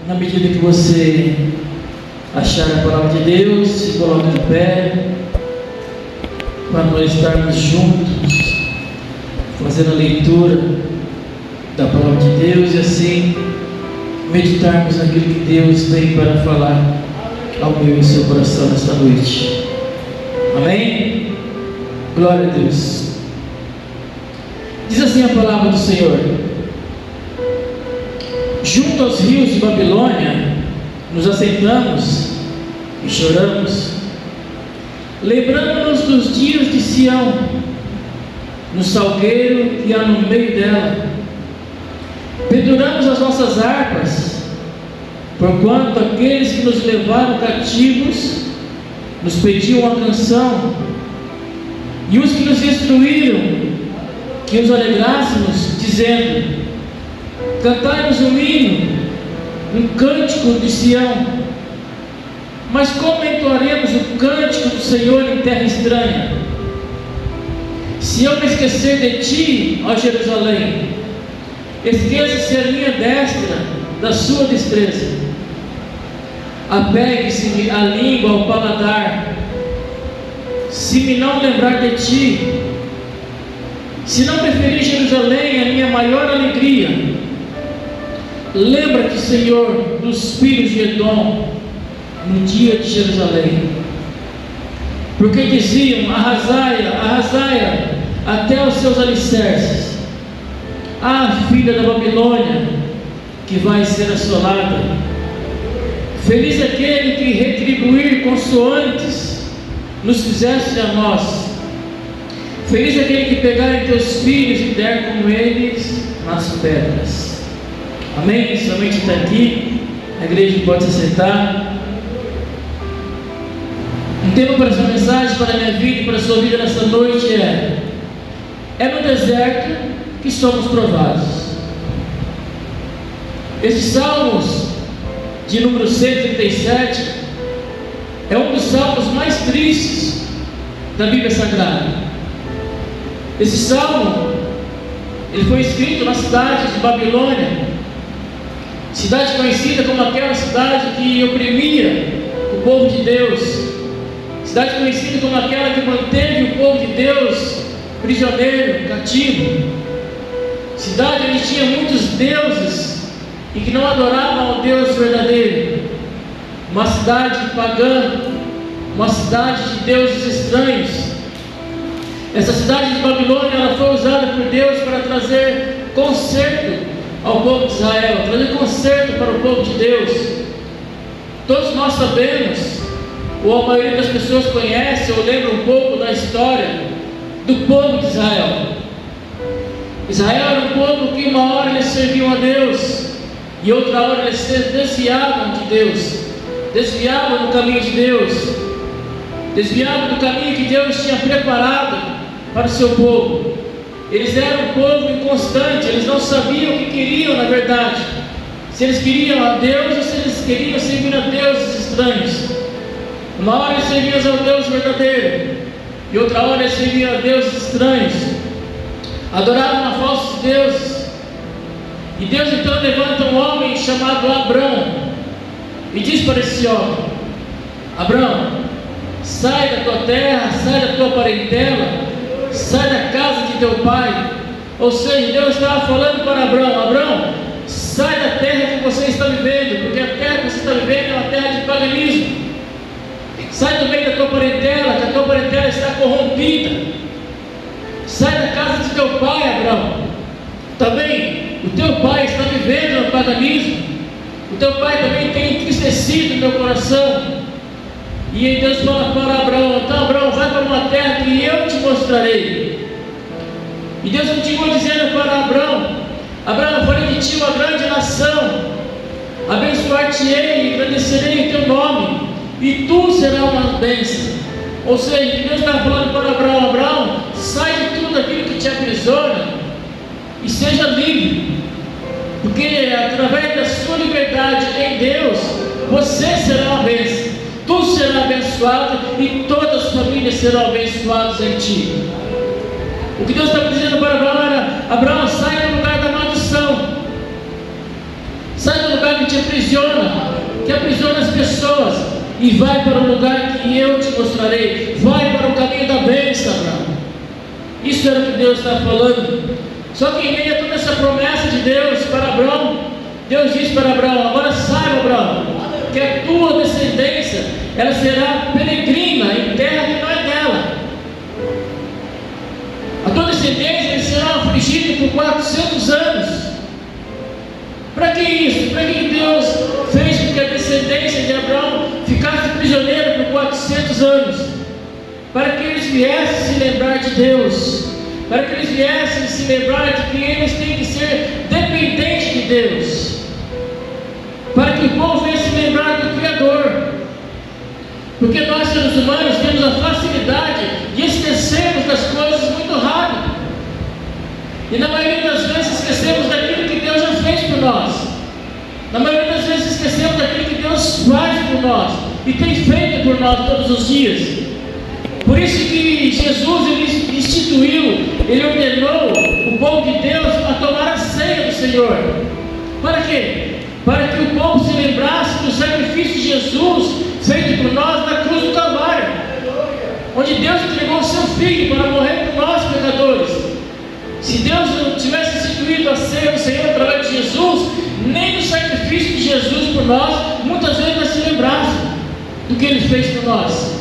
Na medida que você achar a palavra de Deus, se coloque de pé, para nós estarmos juntos, fazendo a leitura da palavra de Deus e assim meditarmos naquilo que Deus tem para falar ao meu e ao seu coração nesta noite. Amém? Glória a Deus. Diz assim a palavra do Senhor: junto aos rios de Babilônia nos assentamos e choramos, lembrando-nos dos dias de Sião, no salgueiro que há no meio dela. Penduramos as nossas harpas, porquanto aqueles que nos levaram cativos nos pediam uma canção, e os que nos instruíram que nos alegrássemos, dizendo: cantai-nos um hino, um cântico de Sião. Mas como entoaremos o cântico do Senhor em terra estranha? Se eu me esquecer de ti, ó Jerusalém, esqueça-se a minha destra da sua destreza. Apegue-se a língua ao paladar, se me não lembrar de ti. Se não preferir Jerusalém, a minha maior alegria. Lembra-te, Senhor, dos filhos de Edom, no dia de Jerusalém, porque diziam: arrasai-a, arrasai-a, até os seus alicerces. Ah, filha da Babilônia, que vai ser assolada. Feliz aquele que retribuir consoantes nos fizeste a nós. Feliz aquele que pegar em teus filhos e der com eles nas pedras. Amém? Somente está aqui. A igreja pode se sentar. Um tema para essa mensagem, para a minha vida e para a sua vida nessa noite é no deserto que somos provados. Esses salmos de número 137 é um dos salmos mais tristes da Bíblia Sagrada. Esse salmo, ele foi escrito na cidade de Babilônia, cidade conhecida como aquela cidade que oprimia o povo de Deus, cidade conhecida como aquela que manteve o povo de Deus prisioneiro, cativo, cidade onde tinha muitos deuses e que não adoravam ao Deus verdadeiro, uma cidade pagã, uma cidade de deuses estranhos. Essa cidade de Babilônia, ela foi usada por Deus para trazer conserto ao povo de Israel, trazer conserto para o povo de Deus. Todos nós sabemos, ou a maioria das pessoas conhece ou lembra um pouco da história do povo de Israel. Israel era um povo que uma hora eles serviam a Deus e outra hora eles se desviavam de Deus, desviavam do caminho de Deus, desviavam do caminho que Deus tinha preparado para o seu povo. Eles eram um povo inconstante, eles não sabiam o que queriam na verdade, se eles queriam a Deus ou se eles queriam servir a deuses estranhos. Uma hora eles serviam ao Deus verdadeiro e outra hora eles serviam a deuses estranhos, adoravam a falsos deuses. E Deus então levanta um homem chamado Abrão e diz para esse homem: Abrão, sai da tua terra, sai da tua parentela, sai da casa de teu pai. Ou seja, Deus estava falando para Abrão: Abrão, sai da terra que você está vivendo, porque a terra que você está vivendo é uma terra de paganismo. Sai do meio da tua parentela, que a tua parentela está corrompida. Sai da casa de teu pai, Abrão. Também o teu pai está vivendo no paganismo. O teu pai também tem entristecido o meu coração. E aí Deus fala para Abraão: então Abraão, vai para uma terra que eu te mostrarei. E Deus continua dizendo para Abraão: Abraão, farei de ti uma grande nação, abençoar-te-ei e engrandecerei o teu nome, e tu serás uma bênção. Ou seja, Deus está falando para Abraão: Abraão, sai de tudo aquilo que te aprisiona e seja livre, porque através da sua liberdade em Deus, você será uma bênção, tu serás abençoado e todas as famílias serão abençoadas em ti. O que Deus estava dizendo para Abraão era: Abraão, sai do lugar da maldição, sai do lugar que te aprisiona, e vai para o lugar que eu te mostrarei. Vai para o caminho da bênção, Abraão. Isso era o que Deus estava falando. Só que em meio a toda essa promessa de Deus para Abraão, Deus disse para Abraão: agora saiba, Abraão, que a tua descendência, ela será peregrina em terra que não é dela. A tua descendência, eles serão afligidos por 400 anos. Para que isso? Para que Deus fez com que a descendência de Abraão ficasse prisioneira por 400 anos? Para que eles viessem se lembrar de Deus, para que eles viessem se lembrar de que eles têm que ser dependentes de Deus, para que o povo venha se lembrar do Criador. Porque nós, seres humanos, temos a facilidade de esquecermos das coisas muito rápido, e na maioria das vezes esquecemos daquilo que Deus já fez por nós. Na maioria das vezes esquecemos daquilo que Deus faz por nós e tem feito por nós todos os dias. Por isso que Jesus, ele instituiu, ele ordenou o povo de Deus a tomar a ceia do Senhor. Para quê? Para que o povo se lembrasse do sacrifício de Jesus feito por nós na cruz do Calvário, onde Deus entregou o seu Filho para morrer por nós, pecadores. Se Deus não tivesse instituído a ceia do Senhor através de Jesus, nem do sacrifício de Jesus por nós, muitas vezes nós se lembrasse do que Ele fez por nós.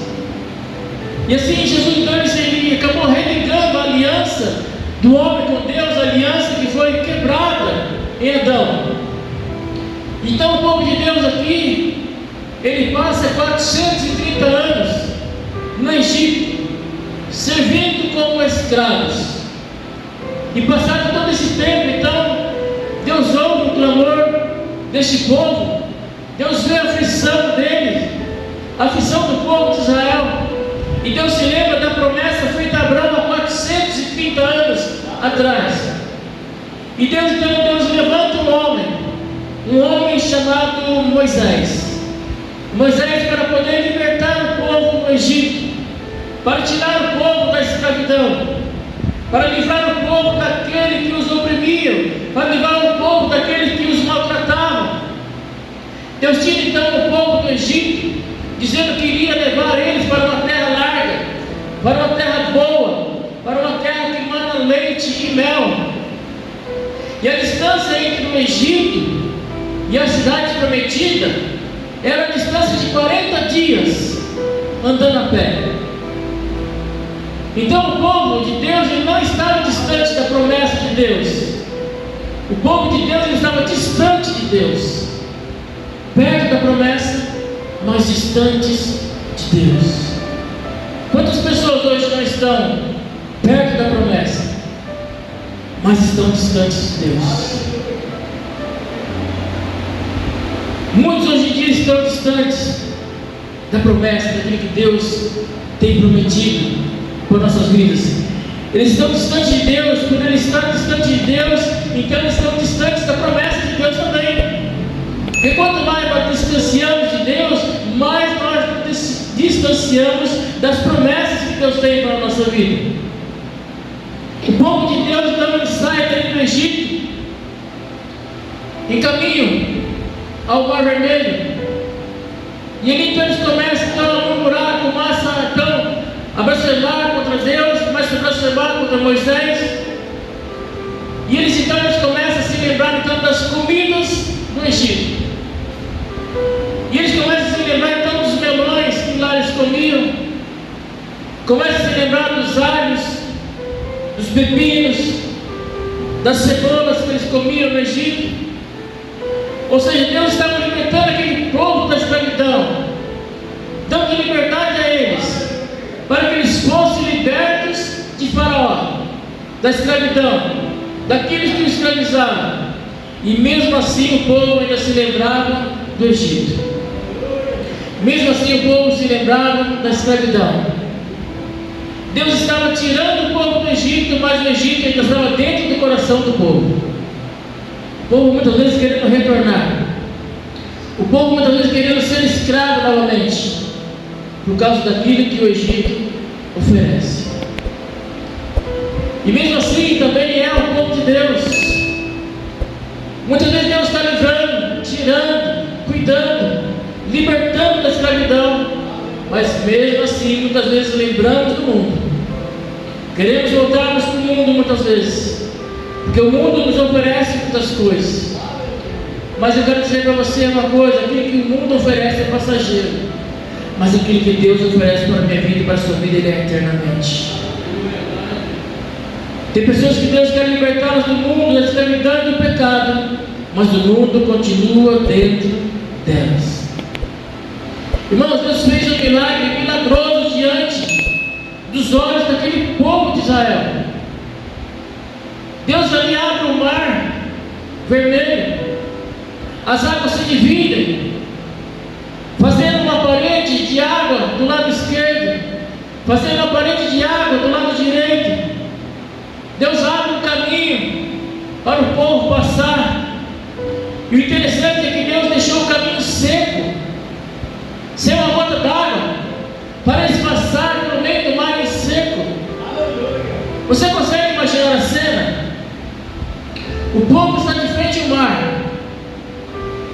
E assim Jesus, então, ele acabou religando a aliança do homem com Deus, a aliança que foi quebrada em Adão. Então o povo de Deus aqui, ele passa 430 anos no Egito, servindo como escravos. E passado todo esse tempo, então, Deus ouve o clamor deste povo, Deus vê a aflição deles, a aflição do povo de Israel, e Deus se lembra da promessa feita a Abraão há 430 anos atrás. E Deus levanta um homem chamado Moisés. Moisés, para poder libertar o povo do Egito, para tirar o povo da escravidão, para livrar o povo daquele que os oprimia, para livrar o povo daquele que os maltratavam. Deus tira então o povo do Egito, dizendo que iria levar eles para uma terra larga, para uma terra boa, para uma terra que manda leite e mel. E a distância entre o Egito e a cidade prometida era a distância de 40 dias andando a pé. Então o povo de Deus, ele não estava distante da promessa de Deus. O povo de Deus, ele estava distante de Deus, perto da promessa, mas distantes de Deus. Quantas pessoas hoje não estão perto da promessa, mas estão distantes de Deus? Muitos hoje em dia estão distantes da promessa, daquilo que Deus tem prometido por nossas vidas. Eles estão distantes de Deus. Quando eles estão distantes de Deus, então eles estão distantes da promessa de Deus também. E quanto mais nós distanciamos de Deus, mais nós distanciamos das promessas que Deus tem para a nossa vida. O povo de Deus, então, ele sai dentro do Egito, em caminho ao Mar Vermelho. E ali então eles começam então, a murmurar, começam então a blasfemar contra Deus, começam a blasfemar contra Moisés. E eles então começam a se lembrar então das comidas do Egito. E eles começam a se lembrar então dos melões que lá eles comiam, começam a se lembrar dos alhos, dos pepinos, das cebolas que eles comiam no Egito. Ou seja, Deus estava libertando aquele povo da escravidão, dando liberdade a eles, para que eles fossem libertos de Faraó, da escravidão, daqueles que o escravizavam. E mesmo assim o povo ainda se lembrava do Egito. Mesmo assim o povo se lembrava da escravidão. Deus estava tirando o povo do Egito, mas o Egito ainda estava dentro do coração do povo. O povo muitas vezes querendo retornar. O povo muitas vezes querendo ser escravo novamente, por causa daquilo que o Egito oferece. E mesmo assim também é o povo de Deus. Muitas vezes Deus está livrando, tirando, cuidando, libertando da escravidão. lembramos do mundo. Queremos voltarmos para o mundo muitas vezes, porque o mundo nos oferece muitas coisas. Mas eu quero dizer para você uma coisa: aquilo que o mundo oferece é passageiro, mas aquilo que Deus oferece para a minha vida e para a sua vida, Ele é eternamente. Tem pessoas que Deus quer libertá-las do mundo, da escravidão e do pecado, mas o mundo continua dentro delas. Irmãos, Deus fez um milagre milagroso diante dos olhos daquele povo de Israel. Deus ali abre o mar vermelho, as águas se dividem, fazendo uma parede de água do lado esquerdo, fazendo uma parede de água do lado direito. Deus abre um caminho para o povo passar. E o interessante é que Deus deixou o caminho seco, sem uma gota d'água, para eles passarem no meio do mar em seco. Você consegue imaginar a cena? O povo está de frente ao mar,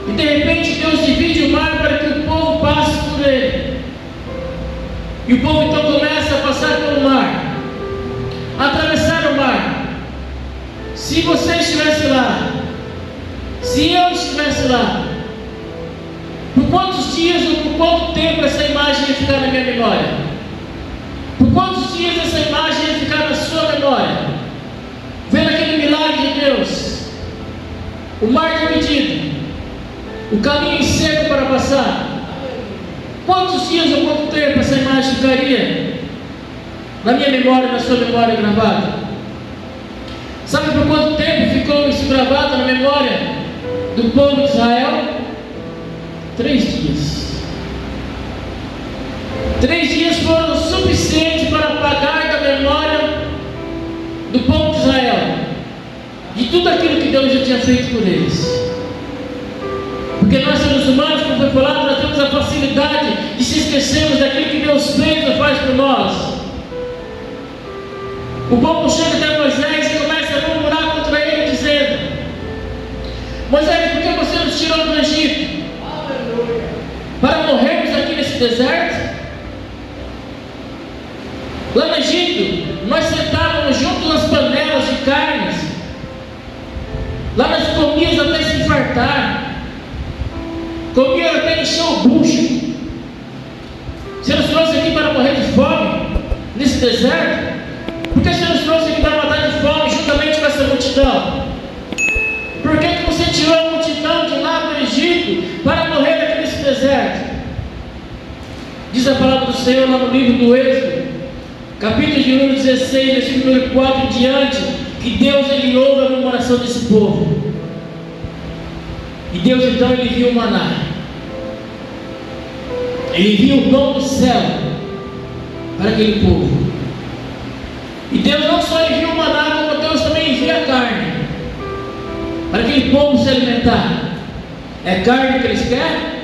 e de repente Deus divide o mar para que o povo passe por ele. E o povo então começa a passar pelo mar, a atravessar o mar. Se você estivesse lá, se eu estivesse lá, por quantos dias ou por quanto tempo essa imagem ia ficar na minha memória? Por quantos dias essa imagem ia ficar na sua memória? Vendo aquele milagre de Deus, o mar dividido, o caminho seco para passar. Quantos dias ou quanto tempo essa imagem ficaria na minha memória, na sua memória gravada? Sabe por quanto tempo ficou isso gravado na memória do povo de Israel? 3 dias. 3 dias foram suficientes para apagar da memória do povo de Israel de tudo aquilo que Deus já tinha feito por eles. Porque nós, seres humanos, como foi falado, nós temos a facilidade de se esquecermos daquilo que Deus fez ou faz por nós. O povo chega até Moisés e começa a murmurar contra ele, dizendo: Moisés, por que você nos tirou do Egito? Para morrermos aqui nesse deserto? Lá no Egito, nós sentávamos juntos nas panelas de carnes. Lá nós comíamos até se infartar, comíamos até encher o bucho. Você nos trouxe aqui para morrer de fome nesse deserto? Por que você nos trouxe aqui para matar de fome juntamente com essa multidão? Por que você tirou a multidão de lá do Egito para morrer aqui nesse deserto? Diz a palavra do Senhor lá no livro do Êxodo, capítulo de número 16, versículo número 4 em diante, que Deus ele ouve a murmuração desse povo. E Deus então ele envia o maná, ele envia o pão do céu para aquele povo. E Deus não só envia o maná, como Deus também envia a carne para aquele povo se alimentar. É carne que eles querem?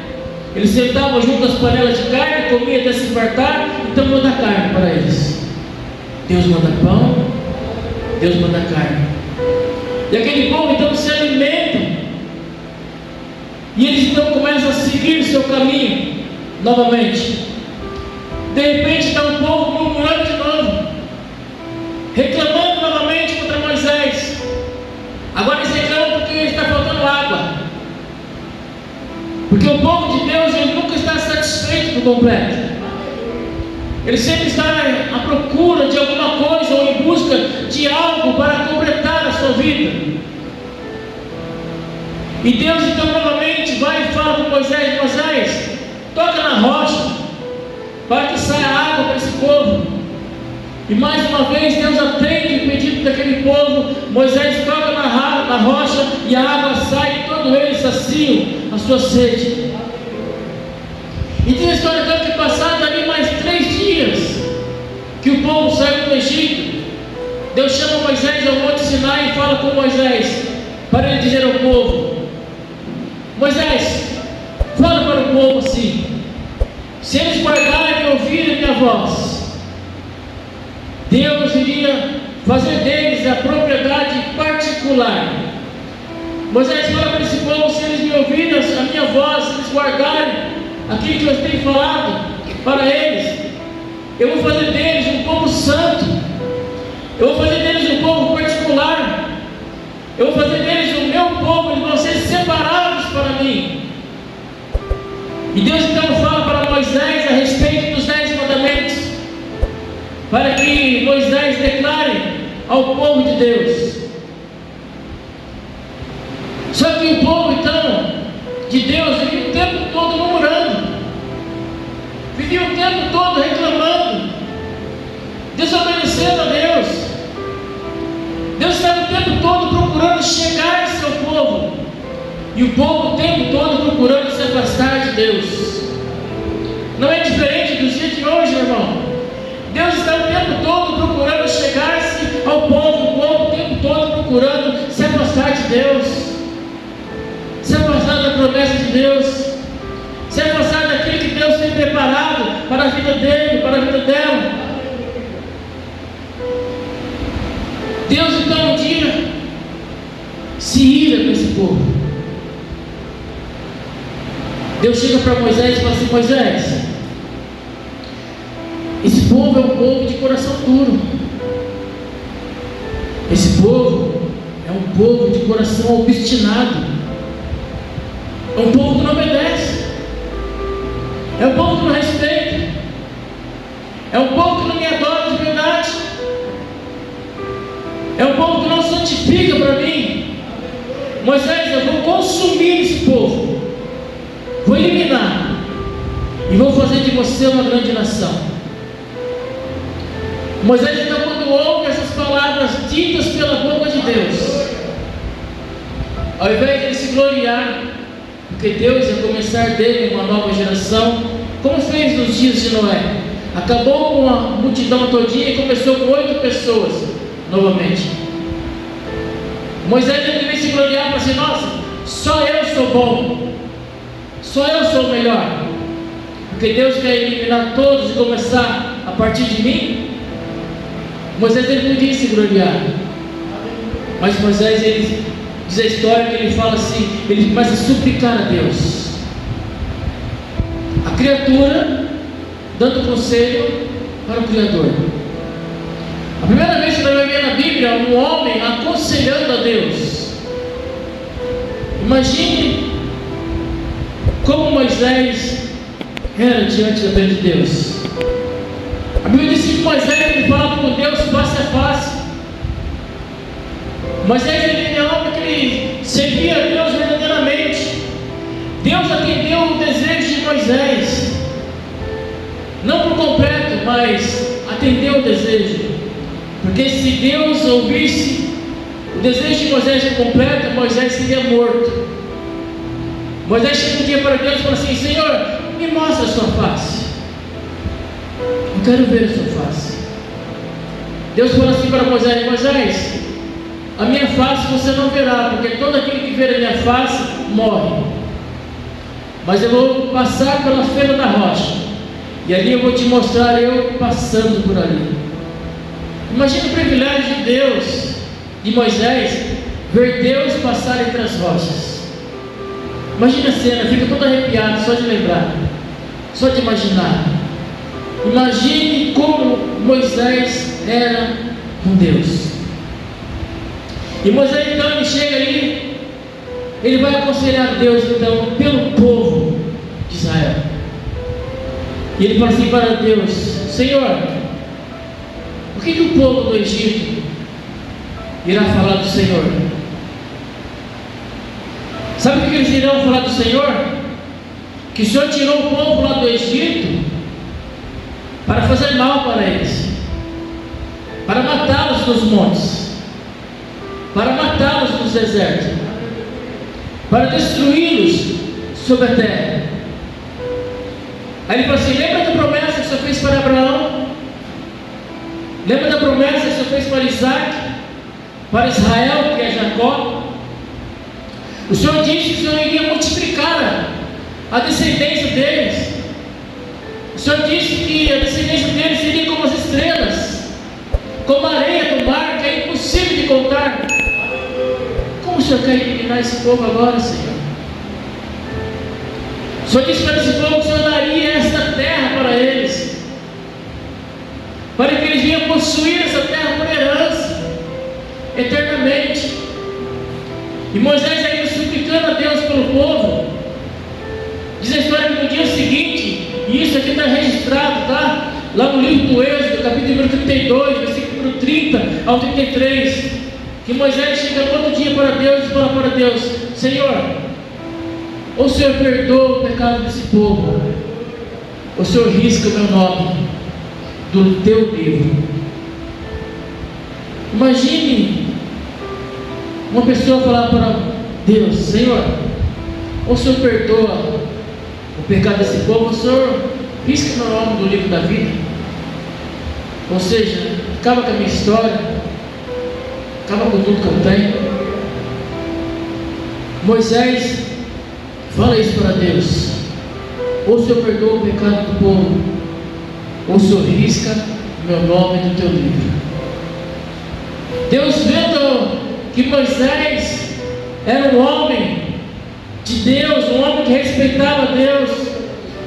Eles sentavam junto às panelas de carne, comiam até se fartar, então manda carne para eles. Deus manda pão, Deus manda carne. E aquele povo então se alimenta, e eles então começam a seguir o seu caminho novamente. De repente está o povo murmurando de novo, reclamando novamente contra Moisés. Agora eles reclamam porque está faltando água, porque o povo de Deus ele nunca está satisfeito por completo. Ele sempre está à procura de alguma coisa ou em busca de algo para completar a sua vida. E Deus então novamente vai e fala com Moisés: Moisés, toca na rocha para que saia água para esse povo. E mais uma vez Deus atende o pedido daquele povo. Moisés toca na rocha e a água sai, e todos eles saciam a sua sede. E diz a história então que passaram ali mais 3 dias que o povo saiu do Egito. Deus chama Moisés ao monte Sinai e fala com Moisés para ele dizer ao povo: Moisés, fala para o povo assim: se eles guardarem e ouvirem minha voz, Deus iria fazer deles a propriedade particular. Moisés fala para esse povo: se eles me ouvirem a minha voz, se eles guardarem aquilo que eu tenho falado para eles, Eu vou fazer deles um povo santo. Eu vou fazer deles um povo particular. Eu vou fazer deles o meu povo. Eles vão ser separados para mim. E Deus então fala para Moisés a respeito dos 10 mandamentos, para que Moisés declare ao povo de Deus. Só que o povo então de Deus vivia o tempo todo murmurando, vivia o tempo todo reclamando, desobedecendo a Deus. Deus estava o tempo todo procurando chegar-se ao povo, e o povo o tempo todo procurando se afastar de Deus. Não é diferente dos dias de hoje, meu irmão. Deus está o tempo todo procurando chegar-se ao povo, o povo o tempo todo procurando se afastar de Deus, se afastar da promessa de Deus, se afastar daquilo que Deus tem preparado para a vida dele, para a vida dela. Deus então um dia se ira com esse povo. Deus chega para Moisés e fala assim: Moisés, esse povo é um povo de coração duro. Esse povo é um povo de coração obstinado. É um povo que não obedece. É um povo que não respeita. É um povo que não me adora de verdade. É um povo que não santifica para mim. Moisés, eu vou consumir esse povo. Vou eliminar. E vou fazer de você uma grande nação. Moisés então, quando ouve essas palavras ditas pela boca de Deus, ao invés de ele se gloriar, porque Deus ia começar dele uma nova geração, como fez nos dias de Noé, acabou com a multidão todinha e começou com 8 pessoas novamente. Moisés devia se gloriar para assim: nossa, só eu sou bom, só eu sou o melhor, porque Deus quer eliminar todos e começar a partir de mim. Moisés ele podia se gloriar, mas Moisés, ele diz a história que ele fala assim, ele começa a suplicar a Deus. A criatura dando conselho para o Criador. A primeira vez que nós vamos ver na Bíblia um homem aconselhando a Deus. Imagine como Moisés era diante da presença de Deus. A Bíblia diz que Moisés ele falava com Deus face a face. Moisés ele é um homem que ele servia a Deus verdadeiramente. Deus atendeu o desejo de Moisés, não por completo, mas atendeu o desejo. Porque se Deus ouvisse o desejo de Moisés por completo, Moisés seria morto. Moisés chega um dia para Deus e fala assim: Senhor, me mostra a sua face. Eu quero ver a sua face. Deus fala assim para Moisés: Moisés, a minha face você não verá, porque todo aquele que ver a minha face morre. Mas eu vou passar pela fenda da rocha, e ali eu vou te mostrar eu passando por ali. Imagina o privilégio de Deus, de Moisés, ver Deus passar entre as rochas. Imagina a cena, fica todo arrepiado só de lembrar, só de imaginar. Imagine como Moisés era com Deus. E Moisés então ele chega ali, ele vai aconselhar Deus então pelo povo de Israel. E ele fala assim para Deus: Senhor, o que o povo do Egito irá falar do Senhor? Sabe o que eles irão falar do Senhor? Que o Senhor tirou o povo lá do Egito para fazer mal para eles, para matá-los nos montes, para matá-los nos desertos, para destruí-los sobre a terra. Aí ele fala assim: lembra da promessa que o Senhor fez para Abraão? Lembra da promessa que o Senhor fez para Isaac, para Israel, que é Jacó? O Senhor disse que o Senhor iria multiplicar a descendência deles. O Senhor disse que a descendência deles seria como as estrelas, como a areia do mar, que é impossível de contar. Como o Senhor quer eliminar esse povo agora, Senhor? O Senhor disse para esse povo que o Senhor daria esta terra para eles. para que eles venham possuir essa terra por herança, eternamente. E Moisés ainda suplicando a Deus pelo povo, diz a história que no dia seguinte, e isso aqui está registrado, tá? Lá no livro do Êxodo, capítulo número 32, versículo 30 ao 33, que Moisés chega todo dia para Deus e fala para Deus: Senhor, o Senhor perdoa o pecado desse povo, o Senhor risca o meu nome do teu livro. Imagine uma pessoa falar para Deus: Senhor, o Senhor perdoa o pecado desse povo, o Senhor risca meu nome do livro da vida. Ou seja, acaba com a minha história, acaba com tudo que eu tenho. Moisés fala isso para Deus: ou o Senhor perdoa o pecado do povo, ou o Senhor risca meu nome do teu livro. Deus, vendo que Moisés era um homem de Deus, um homem que respeitava Deus,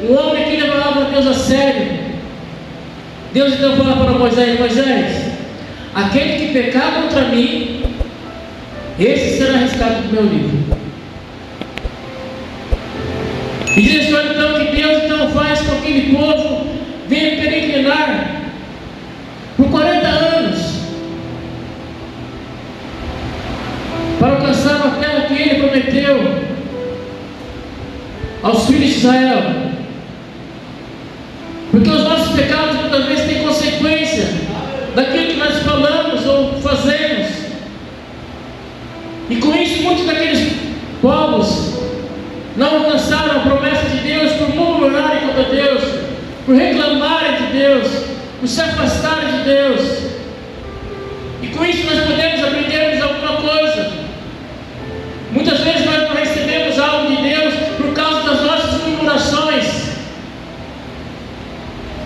um homem que levava Deus a sério, Deus então fala para Moisés: Moisés, aquele que pecar contra mim, esse será arriscado do meu livro. E diz a história então que Deus então faz com que aquele povo venha peregrinar por 40 anos para alcançar a terra que ele prometeu aos filhos de Israel. Porque os nossos pecados muitas vezes têm consequência daquilo que nós falamos ou fazemos. E com isso muitos daqueles povos não alcançaram a promessa de Deus por murmurarem contra Deus, por reclamarem de Deus, por se afastarem de Deus. E com isso nós podemos aprendermos alguma coisa. Muitas vezes nós não recebemos algo de Deus por causa das nossas murmurações,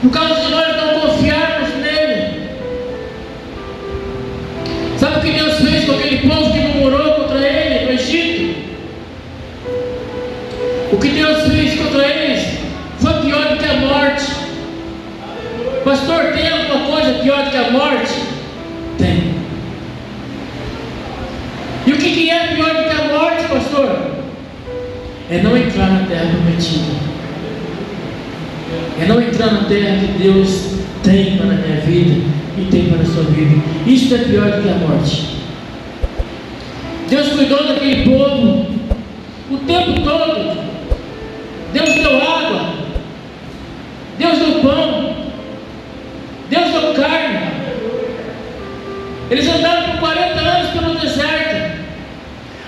por causa de nós não confiarmos nele. Sabe o que Deus fez com aquele povo que murmurou contra ele no Egito? O que Deus fez contra eles foi pior do que a morte. Pastor, tem alguma coisa pior do que a morte? Tem. E o que é pior do que a morte, pastor? É não entrar na terra prometida. É não entrar na terra que Deus tem para a minha vida e tem para a sua vida. Isso é pior do que a morte. Deus cuidou daquele povo o tempo todo. Deus deu água, Deus deu pão, Deus deu carne. Eles andaram por 40 anos pelo deserto.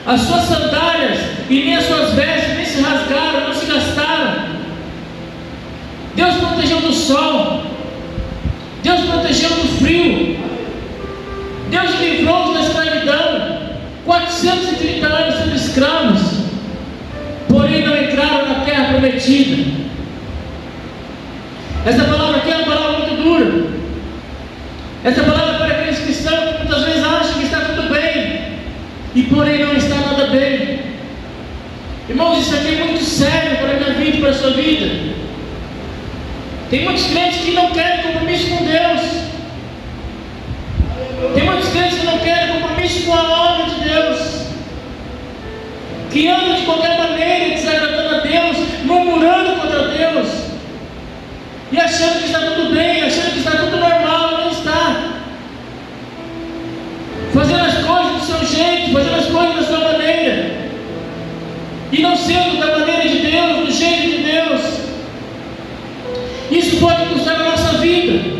As suas sandálias e nem as suas vestes nem se rasgaram, não se gastaram. Deus protegeu do sol, Deus protegeu do frio, Deus livrou-os da escravidão. 430 anos sendo escravos, porém não entraram na terra prometida. Essa palavra aqui é uma palavra muito dura. Essa palavra é para aqueles cristãos que muitas vezes acham que está tudo bem e porém não está nada bem. Irmãos, isso aqui é muito sério para a minha vida e para a sua vida. Tem muitos crentes que não querem compromisso com Deus. Tem muitos crentes que não querem compromisso com a obra de Deus, que andam de qualquer maneira, desagradando a Deus, murmurando contra Deus, e achando que está tudo bem, achando que está tudo normal. Não está. Fazendo as coisas do seu jeito, fazendo as coisas da sua maneira, e não sendo da maneira de Deus, do jeito de Deus. Isso pode custar a nossa vida.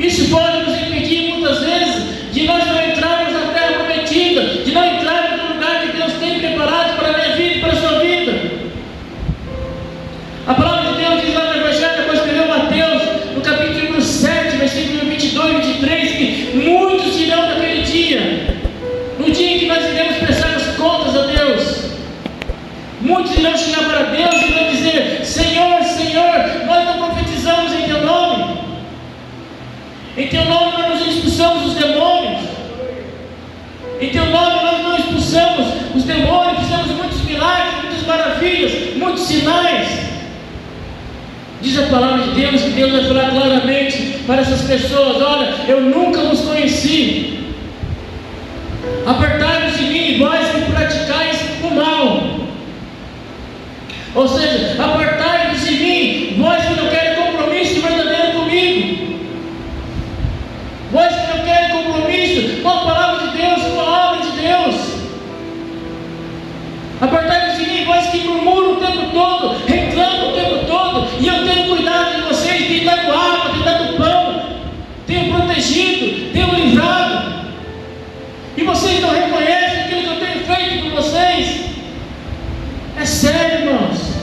Isso pode nos impedir muitas vezes de nós não entrarmos na terra prometida, de não entrarmos no lugar que Deus tem preparado para a minha vida e para a sua vida. A palavra de Deus diz lá no Evangelho, depois escreveu Mateus, no capítulo número 7, versículo 22 e 23, que muitos dirão naquele dia, no dia em que nós iremos prestar as contas a Deus, muitos irão chegar para Deus e irão dizer: Senhor, Senhor, nós não profetizamos em Teu nome, em Teu nome nós não expulsamos os demônios, em Teu nome nós não expulsamos os demônios, fizemos muitos milagres, muitas maravilhas, muitos sinais. Diz a palavra de Deus que Deus vai falar claramente para essas pessoas: olha, eu nunca vos conheci. Apartai-vos de mim, vós que praticais o mal. Ou seja, apartai-vos de mim, vós que não querem compromisso verdadeiro comigo, vós que não querem compromisso com a palavra de Deus, com a obra de Deus. Apartai-vos de mim, vós que murmuram o tempo todo, reclamam o tempo todo, e eu tenho cuidado de vocês, tenho dado água, tenho dado pão, tenho protegido, tenho livrado, e vocês não reconhecem aquilo que eu tenho feito por vocês. É sério, irmãos.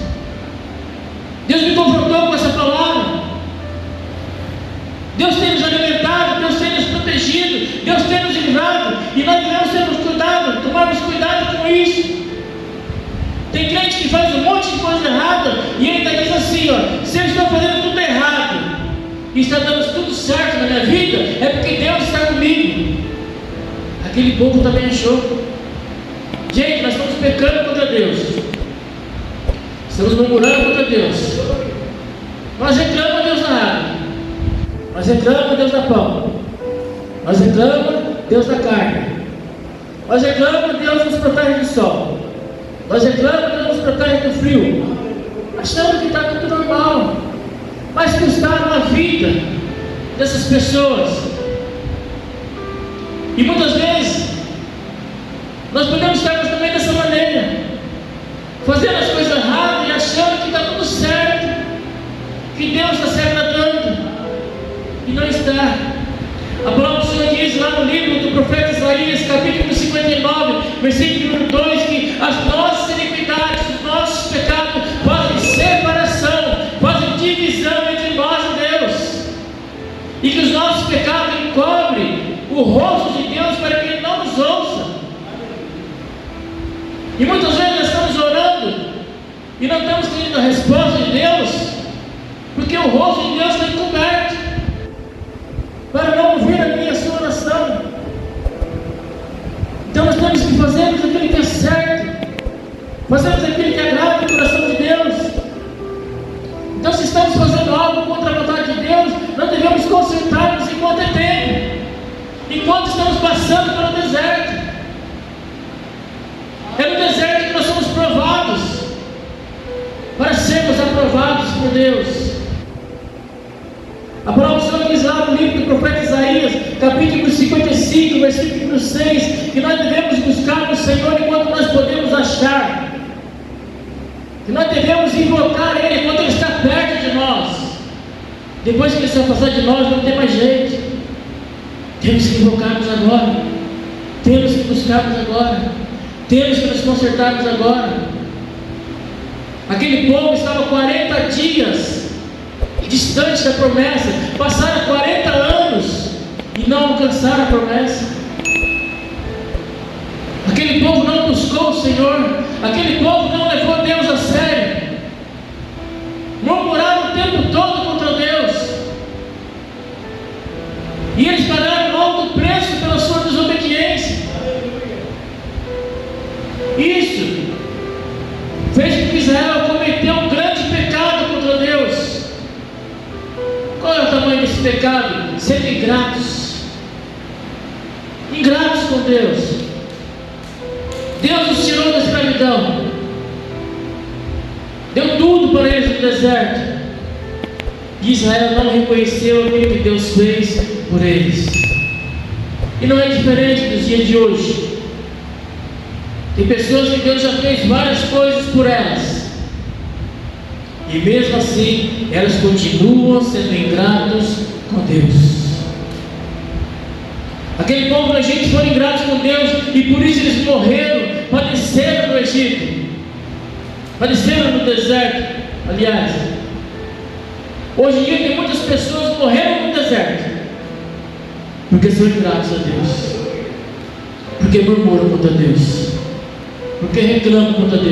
Deus me confrontou com essa palavra. Deus tem nos alimentado, Deus tem nos protegido, Deus tem nos livrado, e nós devemos tomarmos cuidado com isso. Tem crente que faz um monte de coisa errada e ainda diz assim: ó, se eu estou fazendo tudo errado e está dando tudo certo na minha vida, é porque Deus está comigo. Aquele povo também achou. Gente, nós estamos pecando contra Deus, estamos murmurando contra Deus, nós reclamamos, Deus dá água, nós reclamamos, Deus dá pão, nós reclamamos, Deus dá carne, nós reclamamos, Deus nos protege do sol, nós reclamamos, Deus nos protege do frio, achando que está tudo normal, mas custaram a vida dessas pessoas. E muitas vezes nós podemos estar também dessa maneira, fazendo as coisas erradas e achando que está tudo certo, que Deus está se agradando, e não está. A palavra do Senhor diz lá no livro do profeta Isaías, capítulo 59, versículo 2, que as nossas iniquidades, os nossos pecados fazem separação, fazem divisão entre nós e Deus, e que os nossos pecados encobrem o rosto de Deus para que Ele não nos ouça. E muitas vezes nós estamos orando e não estamos tendo a resposta de Deus, porque o rosto de Deus está encoberto para não ouvir a minha e a sua oração. Então nós temos que fazermos aquilo que é certo, fazermos aquilo que agrada o coração de Deus. Então, se estamos fazendo algo contra a vontade de Deus, nós devemos consertar-nos enquanto é tempo, enquanto estamos passando pelo deserto. É no deserto que nós somos provados, para sermos aprovados por Deus. A palavra do Senhor diz lá no livro do profeta Isaías, capítulo 55, versículo 6, que nós devemos buscar no Senhor enquanto nós podemos achar, que nós devemos invocar Ele enquanto Ele está perto de nós. Depois que Ele se afastar de nós, não tem mais jeito. Temos que invocarmos agora, temos que buscarmos agora, temos que nos consertarmos agora. Aquele povo estava 40 dias distante da promessa, passaram 40 anos e não alcançaram a promessa. Aquele povo não buscou o Senhor, aquele povo não levou Deus a sério, murmuraram o tempo todo contra Deus, e eles pagaram um alto preço pela sua desobediência. Isso fez com que Israel cometeu um grande pecado contra Deus. Qual é o tamanho desse pecado? Ser ingratos com Deus. Deus os tirou da escravidão, deu tudo para eles no deserto, e Israel não reconheceu aquilo que Deus fez por eles. E não é diferente dos dias de hoje. Tem pessoas que Deus já fez várias coisas por elas, e mesmo assim elas continuam sendo ingratos com Deus. Aquele povo do Egito foram ingratos com Deus, e por isso eles morreram, padeceram no Egito, padeceram no deserto. Aliás, hoje em dia tem muitas pessoas que morreram no deserto porque são ingratos a Deus, porque murmuram contra Deus, porque reclamam contra Deus.